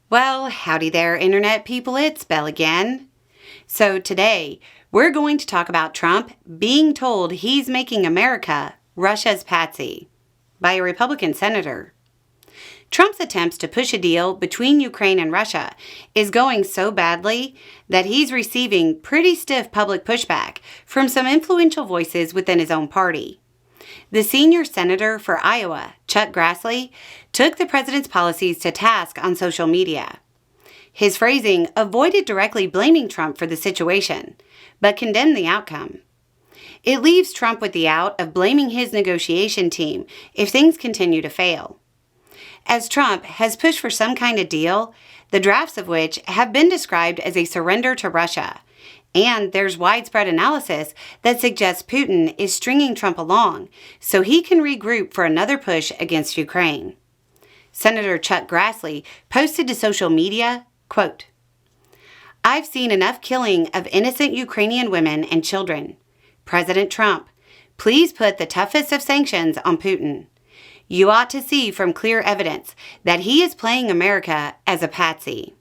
Well, howdy there, Internet people. It's Belle again. So today, we're going to talk about Trump being told he's making America Russia's Patsy by a Republican senator. Trump's attempts to push a deal between Ukraine and Russia is going so badly that he's receiving pretty stiff public pushback from some influential voices within his own party. The senior senator for Iowa, Chuck Grassley, took the president's policies to task on social media. His phrasing avoided directly blaming Trump for the situation, but condemned the outcome. It leaves Trump with the out of blaming his negotiation team if things continue to fail. As Trump has pushed for some kind of deal, the drafts of which have been described as a surrender to Russia, and there's widespread analysis that suggests Putin is stringing Trump along so he can regroup for another push against Ukraine. Senator Chuck Grassley posted to social media, quote, "I've seen enough killing of innocent Ukrainian women and children. President Trump, please put the toughest of sanctions on Putin. You ought to see from clear evidence that he is playing America as a patsy."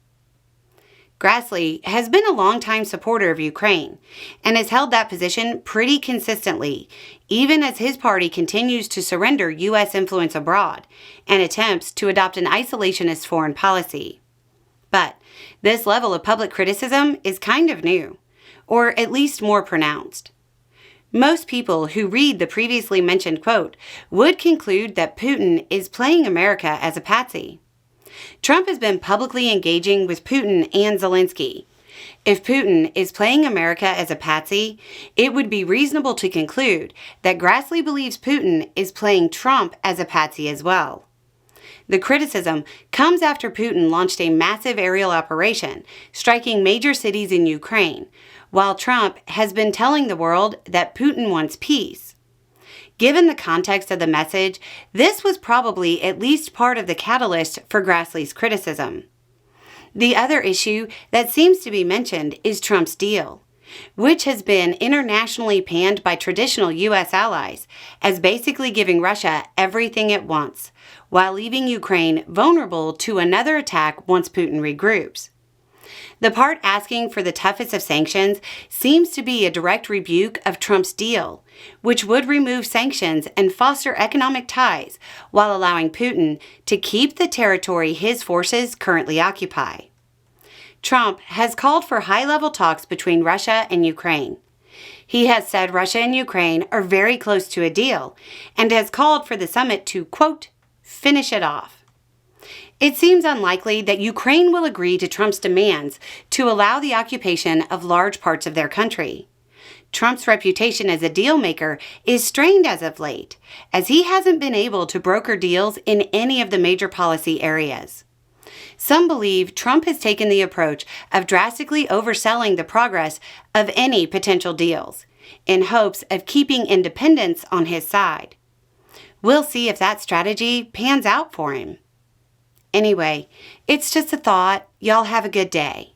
Grassley has been a longtime supporter of Ukraine and has held that position pretty consistently, even as his party continues to surrender U.S. influence abroad and attempts to adopt an isolationist foreign policy. But this level of public criticism is kind of new, or at least more pronounced. Most people who read the previously mentioned quote would conclude that Putin is playing America as a patsy. Trump has been publicly engaging with Putin and Zelensky. If Putin is playing America as a patsy, it would be reasonable to conclude that Grassley believes Putin is playing Trump as a patsy as well. The criticism comes after Putin launched a massive aerial operation, striking major cities in Ukraine, while Trump has been telling the world that Putin wants peace. Given the context of the message, this was probably at least part of the catalyst for Grassley's criticism. The other issue that seems to be mentioned is Trump's deal, which has been internationally panned by traditional U.S. allies as basically giving Russia everything it wants, while leaving Ukraine vulnerable to another attack once Putin regroups. The part asking for the toughest of sanctions seems to be a direct rebuke of Trump's deal, which would remove sanctions and foster economic ties while allowing Putin to keep the territory his forces currently occupy. Trump has called for high-level talks between Russia and Ukraine. He has said Russia and Ukraine are very close to a deal and has called for the summit to, quote, finish it off. It seems unlikely that Ukraine will agree to Trump's demands to allow the occupation of large parts of their country. Trump's reputation as a deal maker is strained as of late, as he hasn't been able to broker deals in any of the major policy areas. Some believe Trump has taken the approach of drastically overselling the progress of any potential deals, in hopes of keeping independents on his side. We'll see if that strategy pans out for him. Anyway, it's just a thought. Y'all have a good day.